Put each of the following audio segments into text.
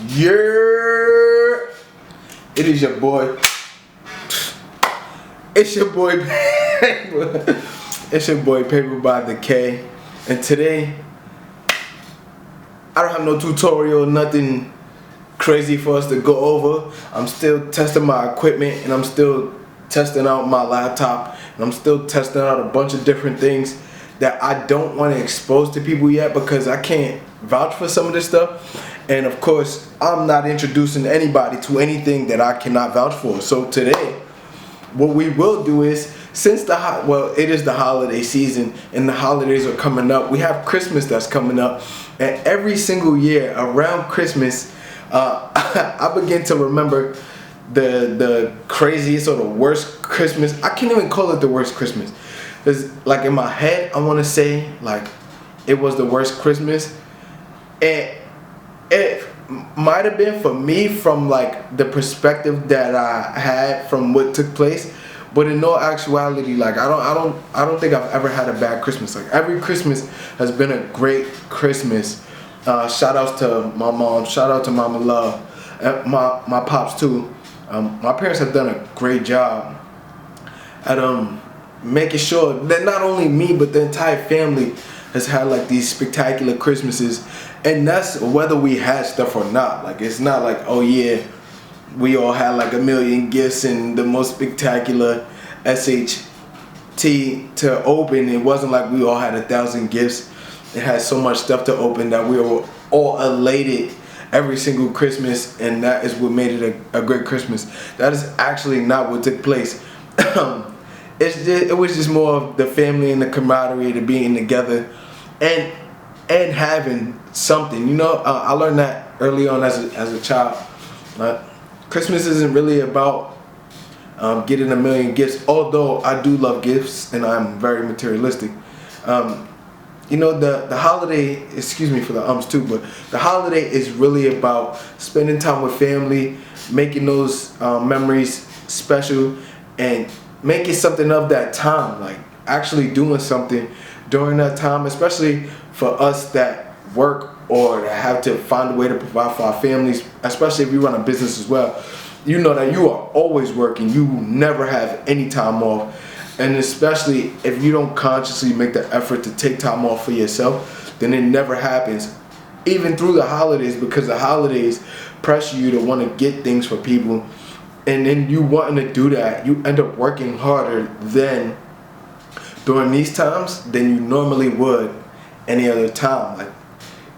Yeah, it is your boy. It's your boy Paper. It's your boy Paper by the K. And today, I don't have no tutorial, nothing crazy for us to go over. I'm still testing my equipment and I'm still testing out my laptop and I'm still testing out a bunch of different things that I don't want to expose to people yet because I can't vouch for some of this stuff. And of course, I'm not introducing anybody to anything that I cannot vouch for. So today, what we will do is, since it is the holiday season and the holidays are coming up, we have Christmas that's coming up, and every single year around Christmas, I begin to remember the craziest or the worst Christmas. I can't even call it the worst Christmas. It's like in my head, I want to say like it was the worst Christmas, and it might have been for me from like the perspective that I had from what took place, but in no actuality, like I don't think I've ever had a bad Christmas. Like every Christmas has been a great Christmas. Shout outs to my mom, shout out to Mama Love, and my pops too. My parents have done a great job at making sure that not only me but the entire family has had like these spectacular Christmases, and that's whether we had stuff or not. Like it's not like, oh yeah, we all had like a million gifts and the most spectacular SHT to open. It wasn't like we all had 1,000 gifts. It had so much stuff to open that we were all elated every single Christmas, and that is what made it a great Christmas. That is actually not what took place. It was just more of the family and the camaraderie, to being together and having something. You know, I learned that early on as a child. Christmas isn't really about getting a million gifts, although I do love gifts and I'm very materialistic. You know, the holiday, excuse me for the ums too, but the holiday is really about spending time with family, making those memories special, and making something of that time, like actually doing something during that time, especially for us that work or that have to find a way to provide for our families, especially if you run a business as well. You know that you are always working, you never have any time off, and especially if you don't consciously make the effort to take time off for yourself, then it never happens, even through the holidays, because the holidays pressure you to want to get things for people. And then you wanting to do that, you end up working harder than during these times than you normally would any other time. Like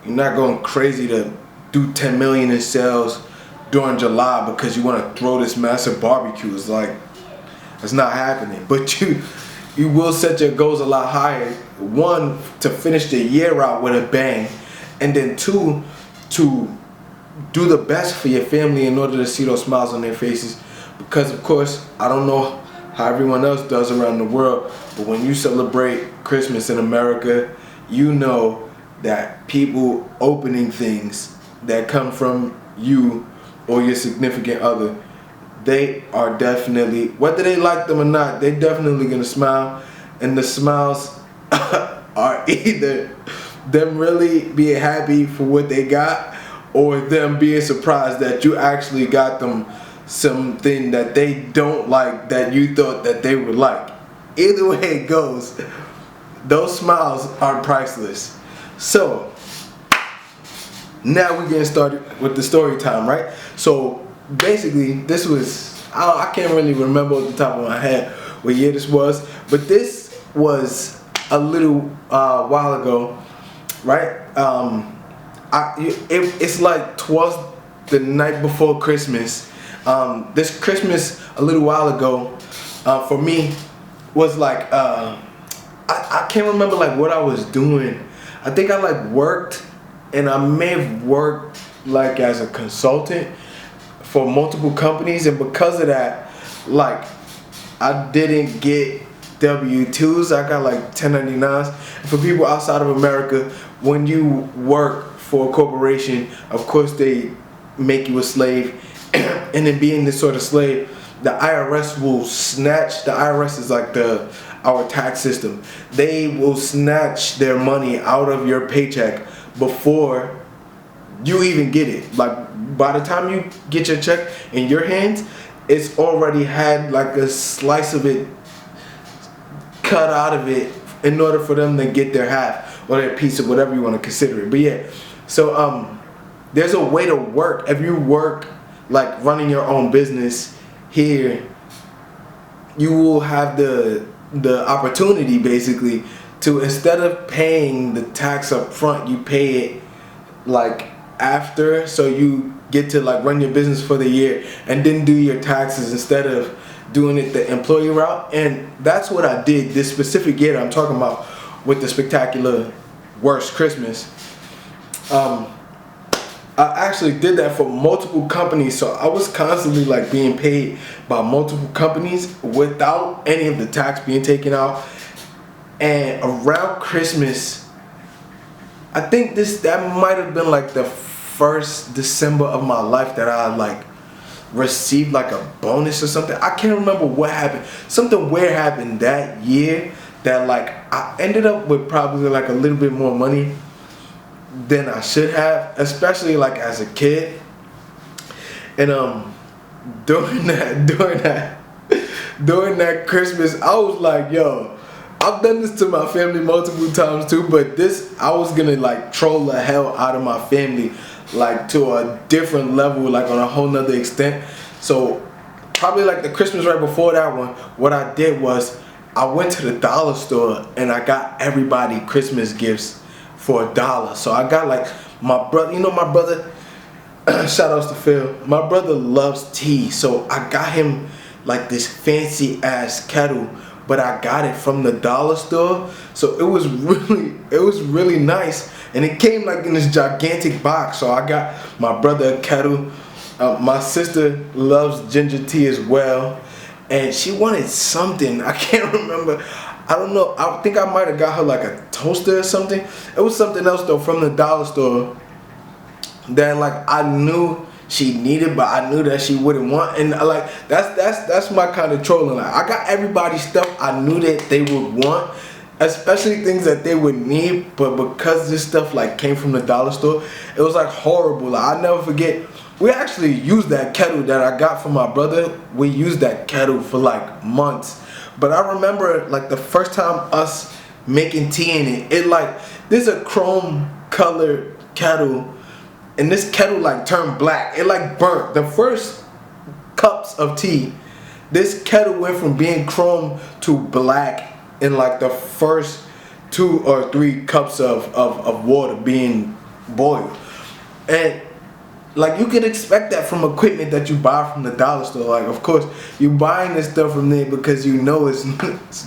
you're not going crazy to do 10 million in sales during July because you want to throw this massive barbecue. It's like, it's not happening. But you will set your goals a lot higher. One, to finish the year out with a bang, and then two, to do the best for your family in order to see those smiles on their faces. Because of course, I don't know how everyone else does around the world, but when you celebrate Christmas in America, you know that people opening things that come from you or your significant other, they are definitely, whether they like them or not, they're definitely gonna smile. And the smiles are either them really being happy for what they got, or them being surprised that you actually got them something that they don't like that you thought that they would like. Either way it goes, those smiles are priceless. So now we're getting started with the story time, right? So basically this was, I can't really remember off the top of my head what year this was, but this was a little while ago, right? It's like towards the night before Christmas. This Christmas a little while ago, for me, was like I can't remember like what I was doing. I think I like worked, and I may have worked like as a consultant for multiple companies, and because of that, like I didn't get W-2s. I got like 1099s. For people outside of America, when you work for a corporation, of course they make you a slave. And then being this sort of slave, the IRS will snatch, the IRS is like our tax system. They will snatch their money out of your paycheck before you even get it. Like by the time you get your check in your hands, it's already had like a slice of it cut out of it in order for them to get their half or their piece of whatever you want to consider it. But yeah, so there's a way to work. If you work like running your own business here, you will have the opportunity basically to, instead of paying the tax up front, you pay it like after, so you get to like run your business for the year and then do your taxes instead of doing it the employee route. And that's what I did this specific year that I'm talking about with the spectacular worst Christmas. I actually did that for multiple companies, so I was constantly like being paid by multiple companies without any of the tax being taken out. And around Christmas, I think that might have been like the first December of my life that I like received like a bonus or something. I can't remember what happened. Something weird happened that year that like I ended up with probably like a little bit more money than I should have, especially like as a kid. And during that Christmas, I was like, yo, I've done this to my family multiple times too, but this, I was gonna like troll the hell out of my family, like to a different level, like on a whole nother extent. So probably like the Christmas right before that one, what I did was I went to the dollar store and I got everybody Christmas gifts for $1. So I got like my brother, my brother, shout outs to Phil, my brother loves tea, so I got him like this fancy ass kettle, but I got it from the dollar store, so it was really nice, and it came like in this gigantic box. So I got my brother a kettle, my sister loves ginger tea as well, and she wanted something, I can't remember, I don't know, I think I might have got her like a toaster or something. It was something else though from the dollar store that like I knew she needed, but I knew that she wouldn't want. And like that's my kind of trolling. Like I got everybody stuff I knew that they would want, especially things that they would need, but because this stuff like came from the dollar store, it was like horrible. Like I'll never forget, we actually used that kettle that I got from my brother. We used that kettle for like months. But I remember like the first time us making tea in it like, this is a chrome colored kettle, and this kettle like turned black. It like burnt. The first cups of tea, this kettle went from being chrome to black in like the first 2 or 3 cups of water being boiled. And like you can expect that from equipment that you buy from the dollar store. Like of course you buying this stuff from there because you know it's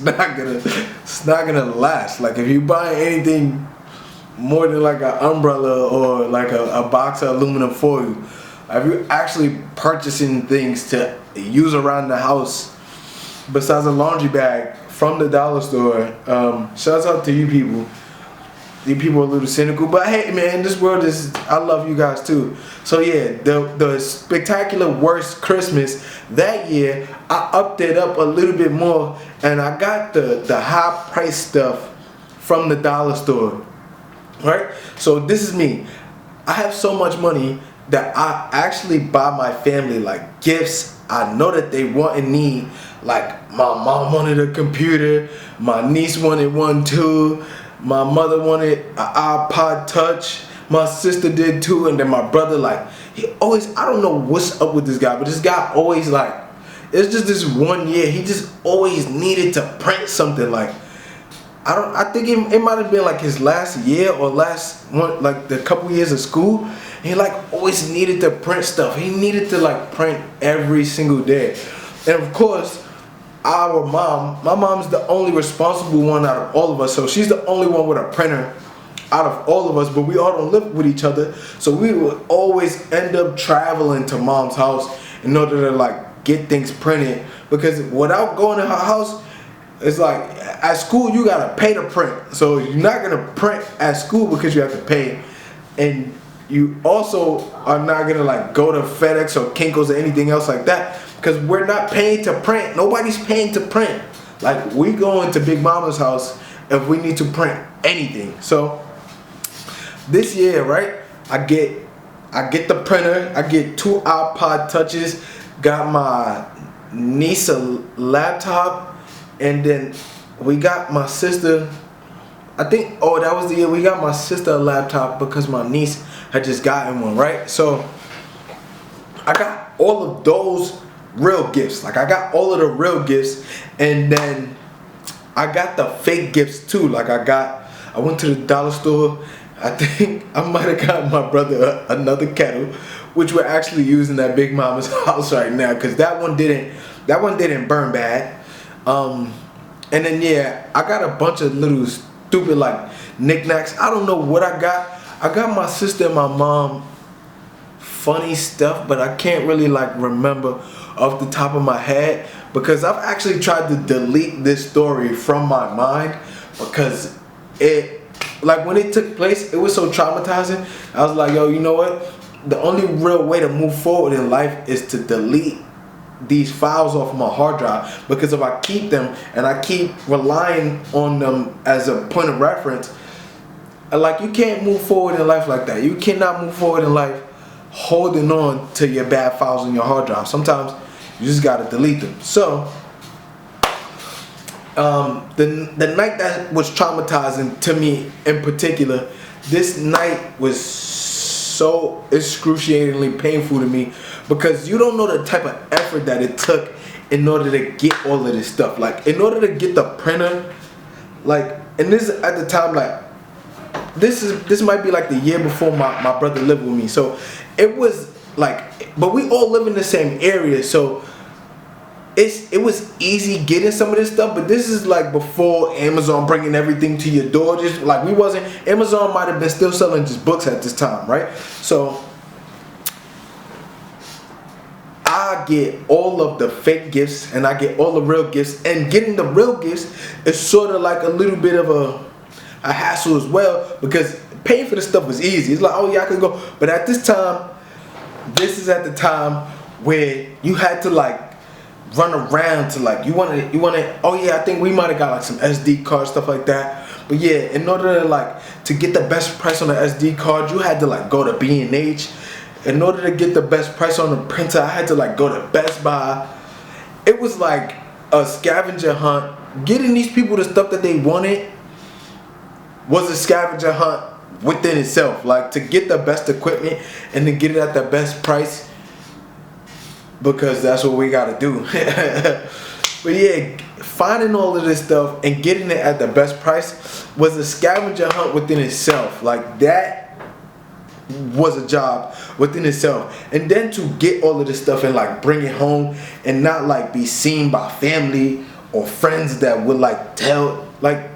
not gonna last. Like if you buy anything more than like an umbrella or like a box of aluminum foil, if you're actually purchasing things to use around the house besides a laundry bag from the dollar store, shouts out to you people. You people are a little cynical, but hey man, this world is, I love you guys too. So yeah, the spectacular worst Christmas that year, I upped it up a little bit more and I got the high price stuff from the dollar store. Right? So this is me. I have so much money that I actually buy my family like gifts I know that they want and need. Like my mom wanted a computer, my niece wanted one too, my mother wanted an iPod Touch, my sister did too, and then my brother, like, he always, I don't know what's up with this guy, but this guy always like, it's just this one year, he just always needed to print something. Like, I think it might have been like his last year or last one, like the couple years of school. He like always needed to print stuff. He needed to like print every single day. And of course, my mom's the only responsible one out of all of us. So she's the only one with a printer out of all of us, but we all don't live with each other. So we would always end up traveling to mom's house in order to like get things printed, because without going to her house, it's like at school you gotta pay to print. So you're not gonna print at school because you have to pay, and you also are not gonna like go to FedEx or Kinko's or anything else like that because we're not paying to print. Nobody's paying to print. Like we go into Big Mama's house if we need to print anything. So this year, right, I get I get the printer, I get 2 iPod touches, got my niece a laptop, and then we got my sister, I think, oh, that was the year we got my sister a laptop because my niece had just gotten one, right? So I got all of those real gifts. Like I got all of the real gifts, and then I got the fake gifts too. Like I went to the dollar store. I think I might have got my brother another kettle, which we're actually using at Big Mama's house right now, because that one didn't burn bad. And then yeah, I got a bunch of little stupid like knickknacks. I don't know what I got. I got my sister and my mom funny stuff, but I can't really like remember off the top of my head, because I've actually tried to delete this story from my mind, because it, like when it took place, it was so traumatizing. I was like, yo, you know what? The only real way to move forward in life is to delete these files off my hard drive, because if I keep them and I keep relying on them as a point of reference, like you can't move forward in life like that. You cannot move forward in life holding on to your bad files on your hard drive. Sometimes you just gotta delete them. So the night that was traumatizing to me in particular, this night was so excruciatingly painful to me, because you don't know the type of effort that it took in order to get all of this stuff. Like in order to get the printer, like, and this at the time, like this might be like the year before my brother lived with me, so it was like, but we all live in the same area, so it was easy getting some of this stuff. But this is like before Amazon bringing everything to your door. Just like we wasn't, Amazon might have been still selling just books at this time, right? So I get all of the fake gifts and I get all the real gifts, and getting the real gifts is sort of like a little bit of a hassle as well, because paying for the stuff was easy. It's like, oh yeah, I could go. But at this time, this is at the time where you had to like run around to like, you wanted, oh yeah, I think we might have got like some SD cards, stuff like that. But yeah, in order to like to get the best price on the SD card, you had to like go to B&H. In order to get the best price on the printer, I had to like go to Best Buy. It was like a scavenger hunt. Getting these people the stuff that they wanted was a scavenger hunt within itself. Like to get the best equipment and to get it at the best price, because that's what we gotta do. But yeah, finding all of this stuff and getting it at the best price was a scavenger hunt within itself. Like that was a job within itself. And then to get all of this stuff and like bring it home and not like be seen by family or friends that would like tell, like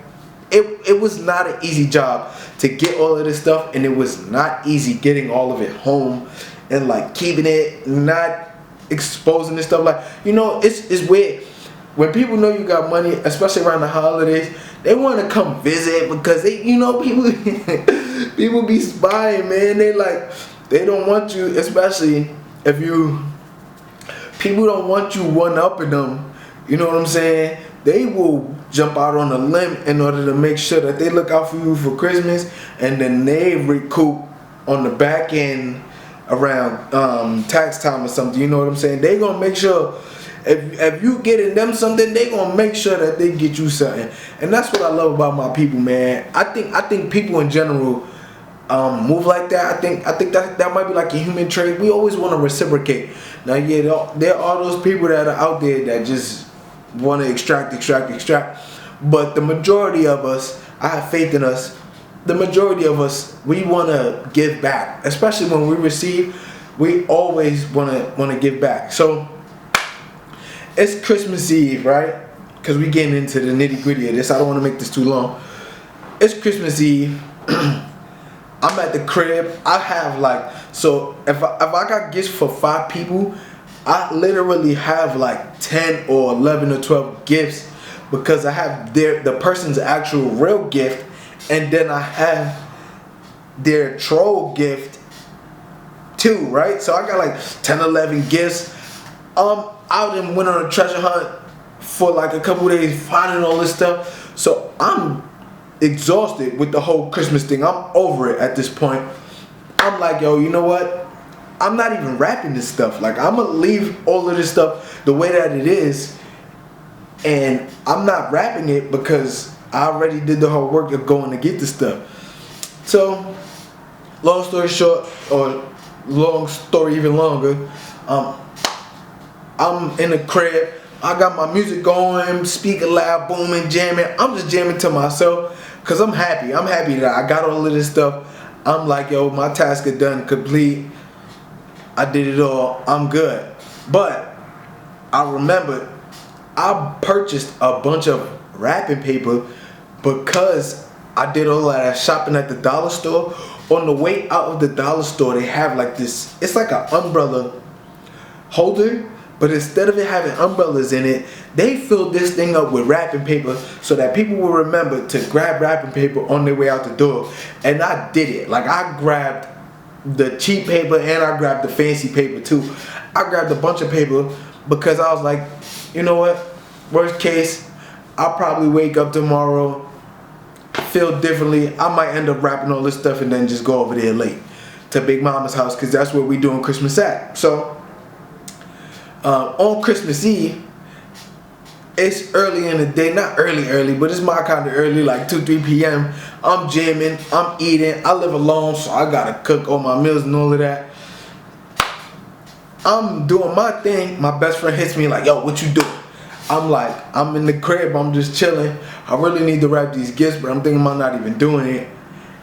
it was not an easy job to get all of this stuff, and it was not easy getting all of it home and like keeping it, not exposing this stuff. Like, you know, it's weird when people know you got money, especially around the holidays. They want to come visit because they, you know, people people be spying, man. They don't want you, especially if people don't want you one-upping them. You know what I'm saying? They will jump out on a limb in order to make sure that they look out for you for Christmas, and then they recoup on the back end around tax time or something. You know what I'm saying? They gonna make sure if you getting them something, they gonna make sure that they get you something. And that's what I love about my people, man. I think people in general move like that. I think that might be like a human trait. We always want to reciprocate. Now, yeah, there are those people that are out there that just want to extract. But the majority of us, I have faith in us. The majority of us, we want to give back, especially when we receive. We always want to give back. So it's Christmas Eve, right? Because we getting into the nitty gritty of this. I don't want to make this too long. It's Christmas Eve. I'm at the crib. I have like, so if I got gifts for 5 people, I literally have like 10 or 11 or 12 gifts, because I have the person's actual real gift, and then I have their troll gift too, right? So I got like 10, 11 gifts. Out and went on a treasure hunt for like a couple days, finding all this stuff. So I'm exhausted with the whole Christmas thing. I'm over it at this point. I'm like, yo, you know what? I'm not even wrapping this stuff. Like, I'm gonna leave all of this stuff the way that it is, and I'm not wrapping it because I already did the whole work of going to get the stuff. So, long story short, or long story even longer, I'm in the crib. I got my music going, speaker loud, booming, jamming. I'm just jamming to myself because I'm happy. I'm happy that I got all of this stuff. I'm like, yo, my task is done, complete. I did it all. I'm good. But I remembered I purchased a bunch of wrapping paper because I did all of that shopping at the dollar store. On the way out of the dollar store, they have like this, it's like an umbrella holder, but instead of it having umbrellas in it, they filled this thing up with wrapping paper so that people will remember to grab wrapping paper on their way out the door. And I did it. Like, I grabbed the cheap paper and I grabbed the fancy paper too. I grabbed a bunch of paper because I was like, you know what? Worst case, I'll probably wake up tomorrow, feel differently. I might end up wrapping all this stuff and then just go over there late to Big Mama's house because that's where we doing Christmas at. So on Christmas Eve, it's early in the day, not early, but it's my kind of early, like 2-3 p.m. I'm jamming, I'm eating. I live alone, so I gotta cook all my meals and all of that. I'm doing my thing. My best friend hits me like, yo, what you doing? I'm like, I'm in the crib, I'm just chilling. I really need to wrap these gifts, but I'm thinking about not even doing it.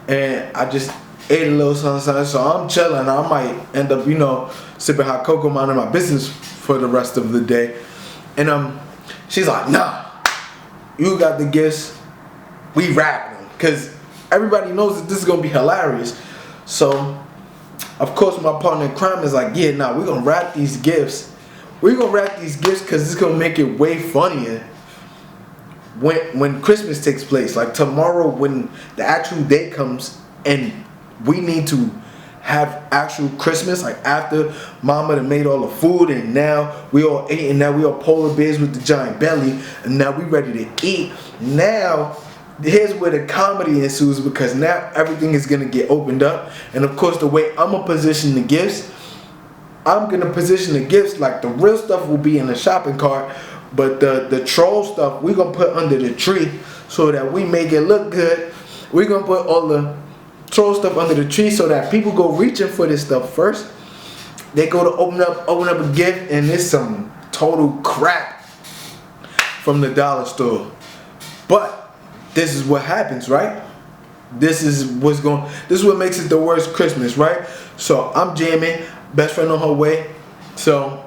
And I just ate a little something, so I'm chilling. I might end up, sipping hot cocoa, minding my business for the rest of the day. And she's like, nah, you got the gifts, we wrapping them. Because everybody knows that this is going to be hilarious. So, of course, my partner in crime is like, yeah, nah, we're going to wrap these gifts. We're going to wrap these gifts because it's going to make it way funnier when Christmas takes place. Like tomorrow when the actual day comes and we need to have actual Christmas, like after mama done made all the food and now we all ate and now we all polar bears with the giant belly and now we ready to eat. Now here's where the comedy ensues because now everything is gonna get opened up, and of course the way I'm gonna position the gifts, I'm gonna position the gifts like the real stuff will be in the shopping cart, but the troll stuff we're gonna put under the tree so that we make it look good. We're gonna put all the troll stuff under the tree so that people go reaching for this stuff first. They go to open up a gift and it's some total crap from the dollar store. But this is what happens, right? This is what makes it the worst Christmas, right? So I'm jamming, best friend on her way. So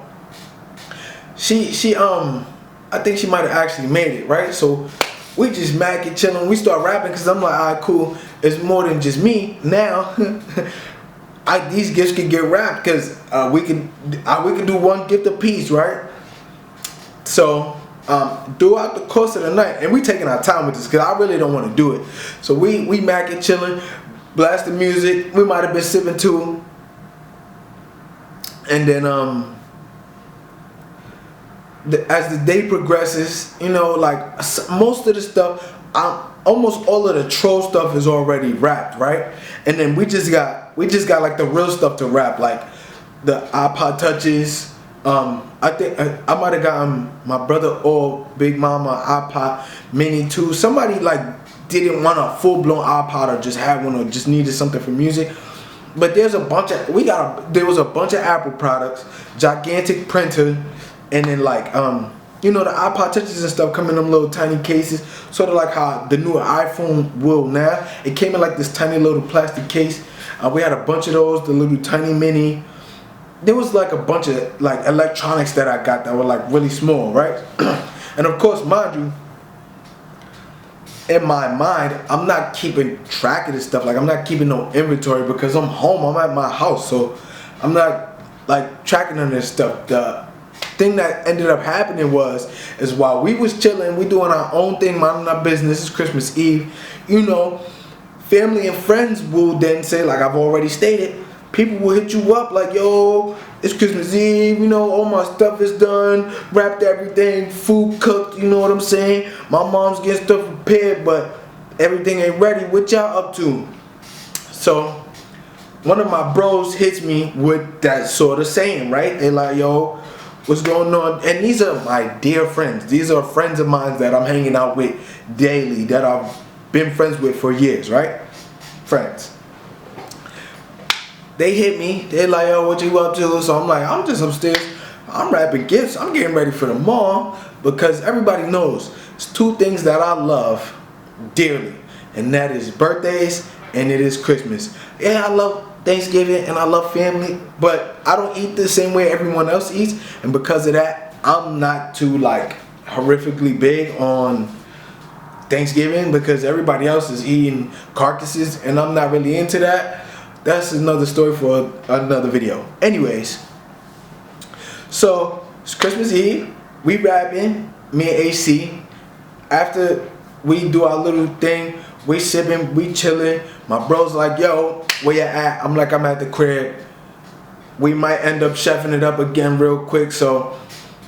she I think she might have actually made it, right? So we just macking, chilling. We start rapping because I'm like, alright, cool. It's more than just me now. These gifts can get wrapped because we can do one gift a piece, right? So throughout the course of the night, and we taking our time with this because I really don't want to do it. So we macking, chilling, blasting music. We might have been sipping too, and then as the day progresses, like most of the stuff, almost all of the troll stuff is already wrapped, right? And then we just got like the real stuff to wrap, like the iPod touches. I think I might have gotten my brother or Big Mama iPod Mini too. Somebody like didn't want a full blown iPod or just had one or just needed something for music. But there was a bunch of Apple products, gigantic printer. And then like the iPod touches and stuff come in them little tiny cases, sort of like how the newer iPhone will now. It came in like this tiny little plastic case. We had a bunch of those, the little tiny mini. There was like a bunch of like electronics that I got that were like really small, right? And of course, mind you, in my mind, I'm not keeping track of this stuff. Like I'm not keeping no inventory because I'm home. I'm at my house, so I'm not like tracking on this stuff. The thing that ended up happening is while we was chilling, we doing our own thing, minding our business. It's Christmas Eve, family and friends will then say, like I've already stated, people will hit you up like, yo, it's Christmas Eve, all my stuff is done, wrapped everything, food cooked, you know what I'm saying? My mom's getting stuff prepared, but everything ain't ready. What y'all up to? So one of my bros hits me with that sort of saying, right? They like, yo, what's going on? And these are my dear friends. These are friends of mine that I'm hanging out with daily, that I've been friends with for years, right? Friends. They hit me. They're like, yo, what you up to? So I'm like, I'm just upstairs. I'm wrapping gifts. I'm getting ready for the mall, because everybody knows it's two things that I love dearly, and that is birthdays and it is Christmas. Yeah, I love Thanksgiving and I love family, but I don't eat the same way everyone else eats, and because of that, I'm not too like horrifically big on Thanksgiving, because everybody else is eating carcasses and I'm not really into that. That's another story for another video. Anyways, so it's Christmas Eve. We rapping, me and AC. After we do our little thing, we sipping, we chilling. My bro's like, yo, where you at? I'm like, I'm at the crib. We might end up chefing it up again real quick, so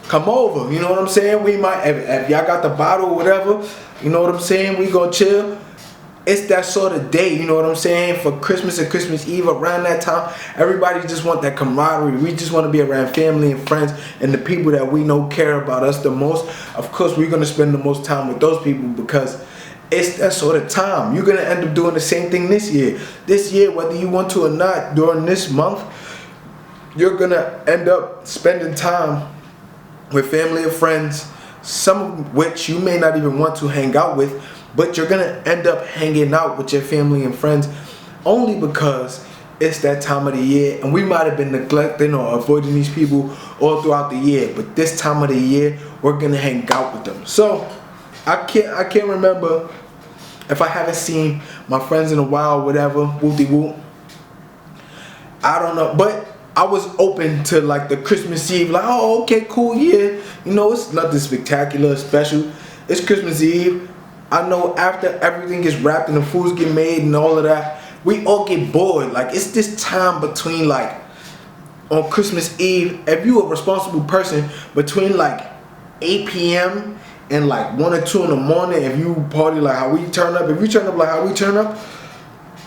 come over. You know what I'm saying? We might, if y'all got the bottle or whatever, you know what I'm saying? We gonna chill. It's that sort of day, you know what I'm saying? For Christmas and Christmas Eve, around that time, everybody just want that camaraderie. We just want to be around family and friends and the people that we know care about us the most. Of course, we're going to spend the most time with those people, because it's that sort of time. You're going to end up doing the same thing this year. This year, whether you want to or not, during this month, you're going to end up spending time with family and friends, some of which you may not even want to hang out with, but you're gonna end up hanging out with your family and friends only because it's that time of the year, and we might have been neglecting or avoiding these people all throughout the year, but this time of the year we're gonna hang out with them. So I can't remember if I haven't seen my friends in a while, whatever, whoop-de-whoop. I don't know, but I was open to like the Christmas Eve, like, oh, okay, cool, yeah, you know, it's nothing spectacular, special. It's Christmas Eve. I know after everything gets wrapped and the foods get made and all of that, we all get bored. Like, it's this time between, like, on Christmas Eve, if you a responsible person, between like 8 p.m. and like 1 or 2 in the morning, if you party like how we turn up, if you turn up like how we turn up,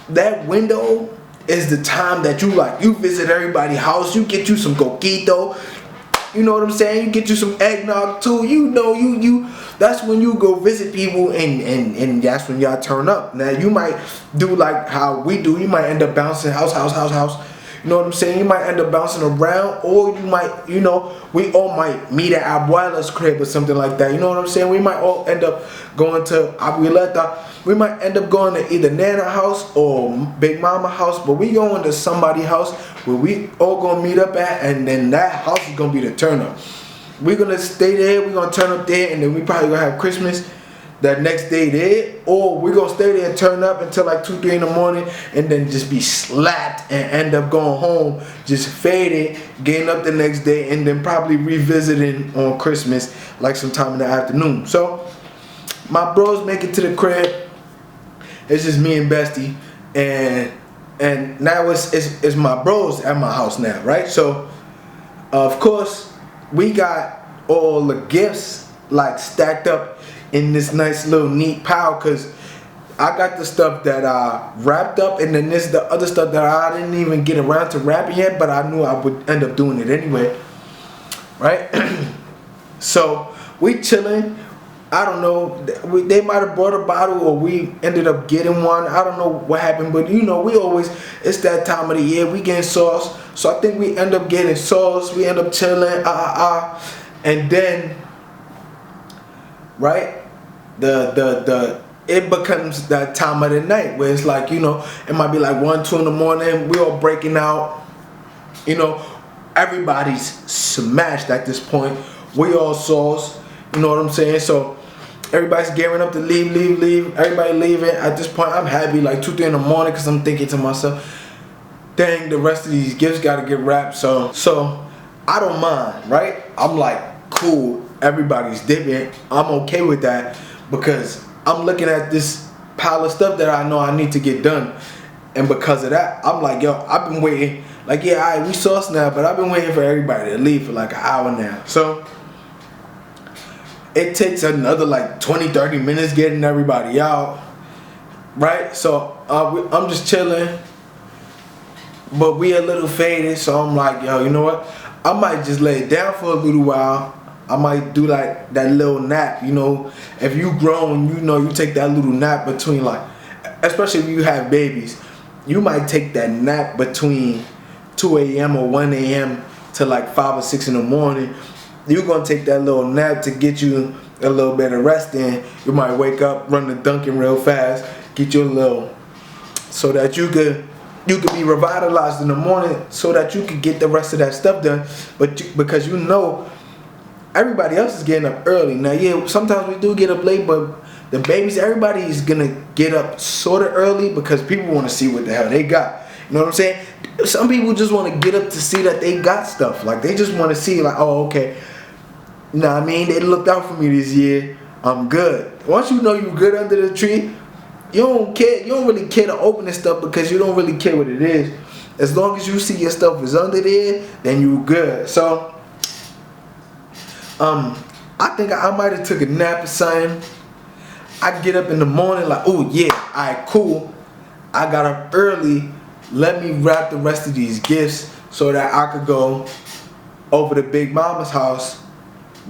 that window is the time that you visit everybody's house, you get you some coquito, you know what I'm saying? You get you some eggnog too. You know, you that's when you go visit people, and that's when y'all turn up. Now you might do like how we do. You might end up bouncing house. You know what I'm saying? You might end up bouncing around, or you might, you know, we all might meet at Abuela's crib or something like that. You know what I'm saying? We might all end up going to Abuelita. We might end up going to either Nana house or Big Mama house, but we going to somebody's house where we all gonna meet up at, and then that house is gonna be the turn up. We're gonna stay there, we're gonna turn up there, and then we probably gonna have Christmas that next day there, or we're gonna stay there and turn up until like 2, 3 in the morning, and then just be slapped and end up going home, just faded, getting up the next day, and then probably revisiting on Christmas like sometime in the afternoon. So my bros make it to the crib. It's just me and Bestie, and now it's my bros at my house now, right? So of course we got all the gifts like stacked up in this nice little neat pile, because I got the stuff that I wrapped up, and then there's the other stuff that I didn't even get around to wrapping yet, but I knew I would end up doing it anyway, right? So we chilling. I don't know, they might have brought a bottle, or we ended up getting one. I don't know what happened, but you know, it's that time of the year, we getting sauce. So I think we end up getting sauce, we end up chilling, and then, right, it becomes that time of the night where it's like, you know, it might be like 1, 2 in the morning, we all breaking out, you know, everybody's smashed at this point, we all sauce, you know what I'm saying? So everybody's gearing up to leave, everybody leaving. At this point, I'm happy, like 2, 3 in the morning, because I'm thinking to myself, dang, the rest of these gifts gotta get wrapped. So I don't mind, right? I'm like, cool, everybody's dipping. I'm okay with that, because I'm looking at this pile of stuff that I know I need to get done. And because of that, I'm like, yo, I've been waiting. Like, yeah, all right, we sauce now, but I've been waiting for everybody to leave for like an hour now. So it takes another like 20-30 minutes getting everybody out, right? So I'm just chilling, but we a little faded, so I'm like, yo, you know what? I might just lay it down for a little while. I might do like that little nap, you know. If you grown, you know, you take that little nap between like, especially if you have babies, you might take that nap between 2 a.m. or 1 a.m. to like 5 or 6 in the morning. You're gonna take that little nap to get you a little bit of rest in. You might wake up, run the Dunkin' real fast, get you a little, so that you could be revitalized in the morning, so that you could get the rest of that stuff done. But because you know everybody else is getting up early. Now, yeah, sometimes we do get up late, but the babies, everybody is gonna get up sort of early because people want to see what the hell they got. You know what I'm saying? Some people just want to get up to see that they got stuff. Like, they just want to see, like, oh, okay. Nah, I mean, they looked out for me this year. I'm good. Once you know you're good under the tree, you don't care. You don't really care to open this stuff because you don't really care what it is. As long as you see your stuff is under there, then you good. So, I think I might have took a nap or something. I get up in the morning like, oh yeah, alright, cool. I got up early. Let me wrap the rest of these gifts so that I could go over to Big Mama's house,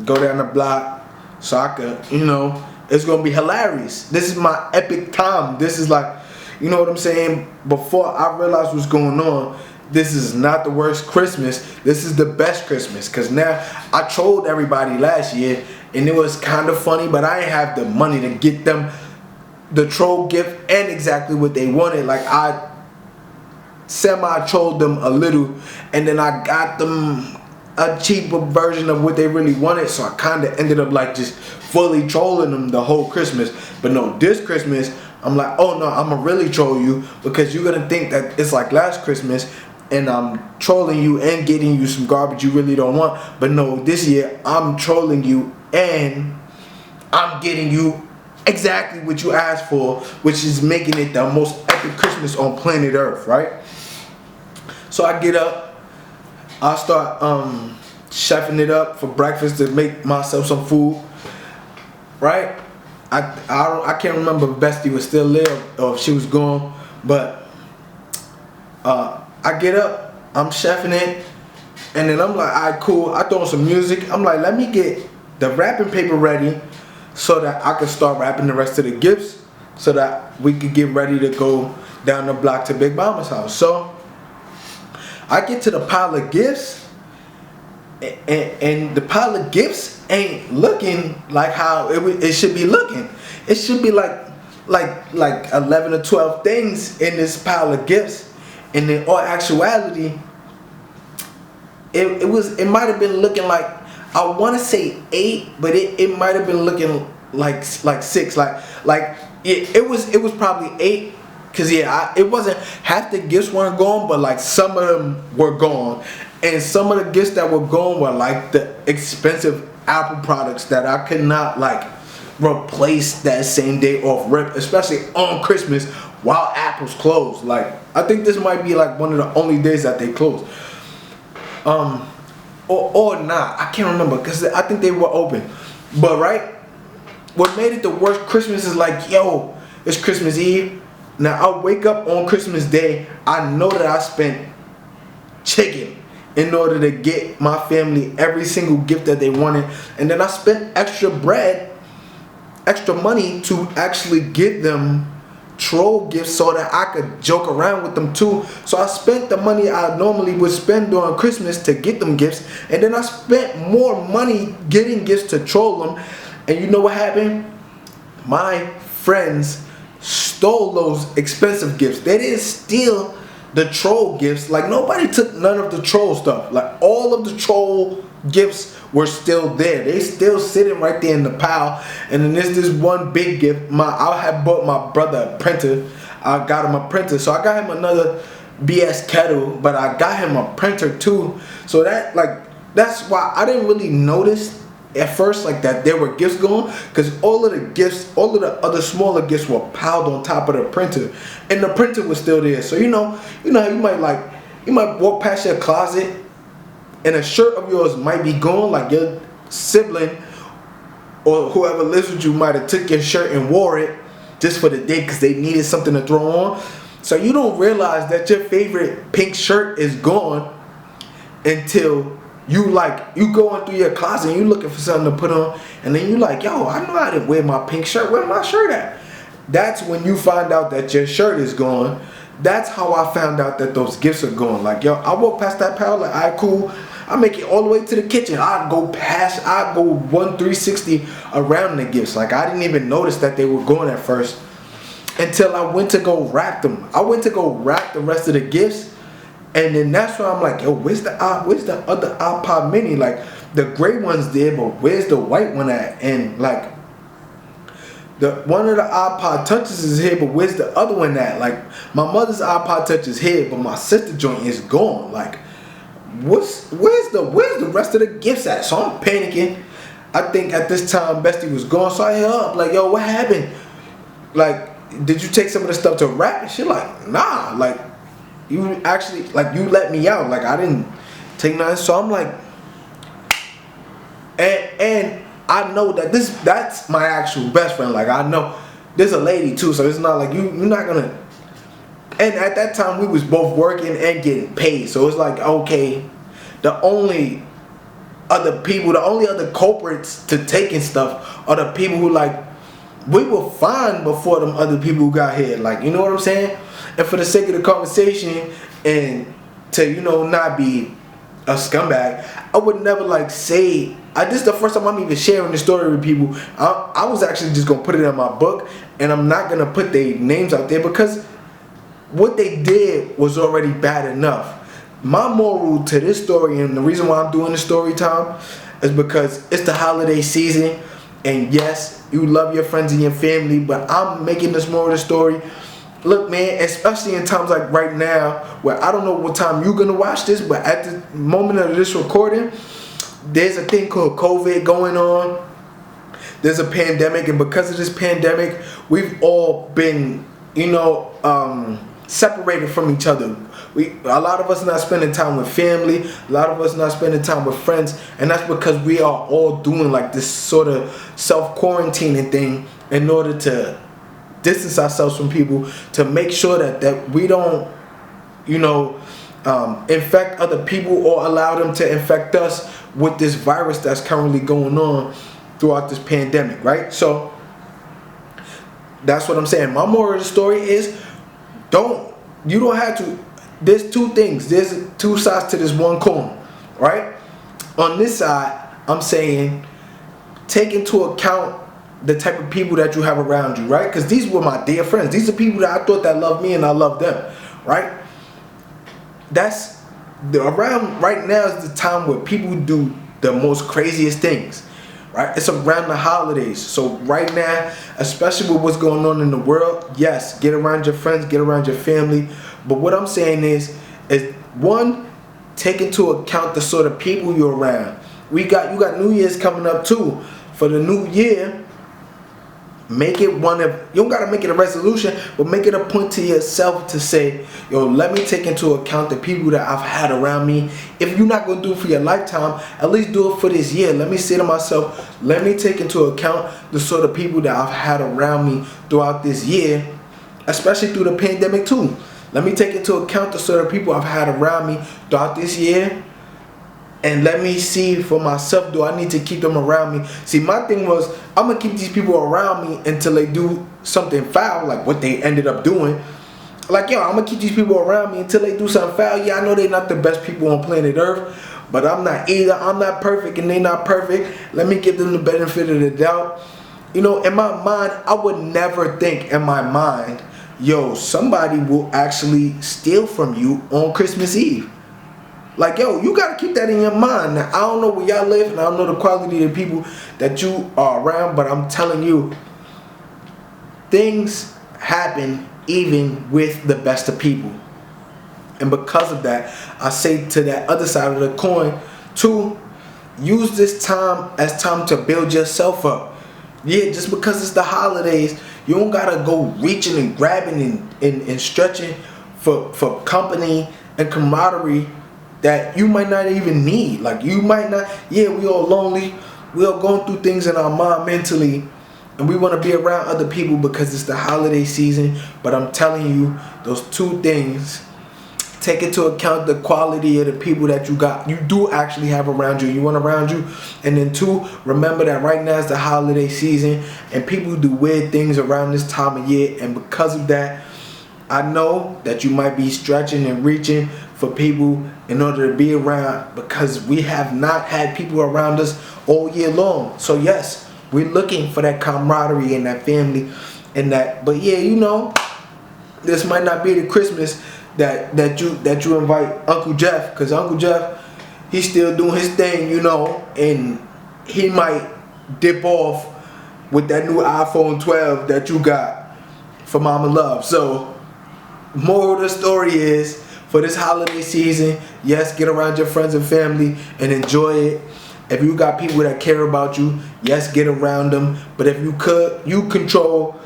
go down the block, so I could, you know, it's gonna be hilarious. This is my epic time. This is like, you know what I'm saying? Before I realized what's going on, this is not the worst Christmas. This is the best Christmas. Cause now I trolled everybody last year and it was kind of funny, but I didn't have the money to get them the troll gift and exactly what they wanted. Like, I semi-trolled them a little, and then I got them a cheaper version of what they really wanted, so I kind of ended up like just fully trolling them the whole Christmas. But no, this Christmas, I'm like, oh no, I'm gonna really troll you, because you're gonna think that it's like last Christmas and I'm trolling you and getting you some garbage you really don't want. But no, this year I'm trolling you and I'm getting you exactly what you asked for, which is making it the most epic Christmas on planet Earth, right? So I get up, I start chefing it up for breakfast to make myself some food, right? I can't remember if Bestie was still there or if she was gone, but I get up, I'm chefing it, and then I'm like, alright, cool. I throw on some music. I'm like, let me get the wrapping paper ready so that I can start wrapping the rest of the gifts, so that we could get ready to go down the block to Big Mama's house. So I get to the pile of gifts, and the pile of gifts ain't looking like how it should be looking. It should be like 11 or 12 things in this pile of gifts, and in all actuality, it might have been looking like, I want to say 8, but it might have been looking like 6. It was probably 8. Cause yeah, it wasn't, half the gifts weren't gone, but like some of them were gone, and some of the gifts that were gone were like the expensive Apple products that I could not like replace that same day off rip, especially on Christmas while Apple's closed. Like, I think this might be like one of the only days that they closed, or not. I can't remember, cause I think they were open. But right, what made it the worst Christmas is like, yo, it's Christmas Eve. Now, I wake up on Christmas Day, I know that I spent chicken in order to get my family every single gift that they wanted. And then I spent extra bread, extra money to actually get them troll gifts so that I could joke around with them too. So I spent the money I normally would spend during Christmas to get them gifts. And then I spent more money getting gifts to troll them. And you know what happened? My friends stole those expensive gifts. They didn't steal the troll gifts. Like, nobody took none of the troll stuff. Like, all of the troll gifts were still there. They still sitting right there in the pile. And then there's this one big gift. I had bought my brother a printer. I got him a printer. So I got him another BS kettle, but I got him a printer too. So that's why I didn't really notice at first like that there were gifts going, because all of the other smaller gifts were piled on top of the printer, and the printer was still there. So you know how you might walk past your closet and a shirt of yours might be gone, like your sibling or whoever lives with you might have took your shirt and wore it just for the day because they needed something to throw on. So you don't realize that your favorite pink shirt is gone until you going through your closet and you looking for something to put on, and then you like, yo, I know I didn't wear my pink shirt. Where my shirt at? That's when you find out that your shirt is gone. That's how I found out that those gifts are gone. Like, yo, I walk past that pile, like, alright, cool. I make it all the way to the kitchen. I go 360 around the gifts. Like, I didn't even notice that they were gone at first until I went to go wrap them. I went to go wrap the rest of the gifts, and then that's where I'm like, yo, where's the other iPod mini? Like, the gray one's there, but where's the white one at? And like, one of the iPod touches is here, but where's the other one at? Like, my mother's iPod touch is here, but my sister joint is gone. Like, where's the rest of the gifts at? So I'm panicking. I think at this time Bestie was gone, so I hit her up like, yo, what happened? Like, did you take some of the stuff to wrap? And she like, nah, like, you actually, like, you let me out. Like, I didn't take nothing. So I'm like, and I know that that's my actual best friend. Like, I know there's a lady too, so it's not like you're not gonna. And at that time we was both working and getting paid, so it's like, okay, the only other culprits to taking stuff are the people who, like, we were fine before them other people who got here. Like, you know what I'm saying? And for the sake of the conversation and to, you know, not be a scumbag, I would never like say. This is the first time I'm even sharing the story with people. I was actually just gonna put it in my book, and I'm not gonna put their names out there because what they did was already bad enough. My moral to this story, and the reason why I'm doing the story time, is because it's the holiday season, and yes, you love your friends and your family, but I'm making this moral of the story. Look, man, especially in times like right now, where I don't know what time you're gonna watch this, but at the moment of this recording, there's a thing called COVID going on. There's a pandemic, and because of this pandemic, we've all been, you know, separated from each other. A lot of us not spending time with family, a lot of us not spending time with friends, and that's because we are all doing like this sort of self-quarantining thing in order to distance ourselves from people, to make sure that we don't, you know, infect other people or allow them to infect us with this virus that's currently going on throughout this pandemic, right? So that's what I'm saying. My moral of the story is, you don't have to. There's two things. There's two sides to this one coin, right? On this side, I'm saying take into account the type of people that you have around you, right? Because these were my dear friends. These are people that I thought that loved me and I loved them, right? Around right now is the time where people do the most craziest things, right? It's around the holidays. So right now, especially with what's going on in the world, yes, get around your friends, get around your family. But what I'm saying is one, take into account the sort of people you're around. You got New Year's coming up too. For the new year, make it you don't gotta make it a resolution, but make it a point to yourself to say, yo, let me take into account the people that I've had around me. If you're not gonna do it for your lifetime, at least do it for this year. Let me say to myself, let me take into account the sort of people that I've had around me throughout this year, especially through the pandemic too. Let me take into account the sort of people I've had around me throughout this year, and let me see for myself, do I need to keep them around me? See, my thing was, I'm going to keep these people around me until they do something foul, like what they ended up doing. Like, yo, I'm going to keep these people around me until they do something foul. Yeah, I know they're not the best people on planet Earth, but I'm not either. I'm not perfect and they're not perfect. Let me give them the benefit of the doubt. You know, in my mind, I would never think in my mind, yo, somebody will actually steal from you on Christmas Eve. Like, yo, you gotta keep that in your mind. Now, I don't know where y'all live, and I don't know the quality of the people that you are around, but I'm telling you, things happen even with the best of people. And because of that, I say to that other side of the coin, to use this time as time to build yourself up. Yeah, just because it's the holidays, you don't gotta go reaching and grabbing and stretching for company and camaraderie that you might not even need. Like, you might not, yeah, we all lonely, we all going through things in our mind mentally, and we want to be around other people because it's the holiday season. But I'm telling you, those two things, take into account the quality of the people that you do actually have around you. You want around you. And then two, remember that right now is the holiday season and people do weird things around this time of year. And because of that, I know that you might be stretching and reaching for people in order to be around, because we have not had people around us all year long. So yes, we're looking for that camaraderie and that family and that. But yeah, you know, this might not be the Christmas that you invite Uncle Jeff, because Uncle Jeff, he's still doing his thing, you know, and he might dip off with that new iPhone 12 that you got for Mama Love. So moral of the story is, for this holiday season, yes, get around your friends and family and enjoy it. If you got people that care about you, yes, get around them. But if you could, you control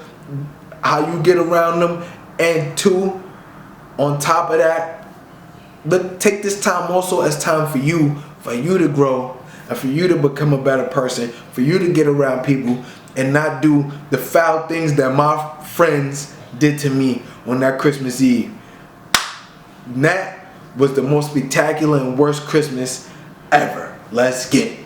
how you get around them. And two, on top of that, take this time also as time for you to grow and for you to become a better person, for you to get around people and not do the foul things that my friends did to me on that Christmas Eve. That was the most spectacular and worst Christmas ever. Let's get it.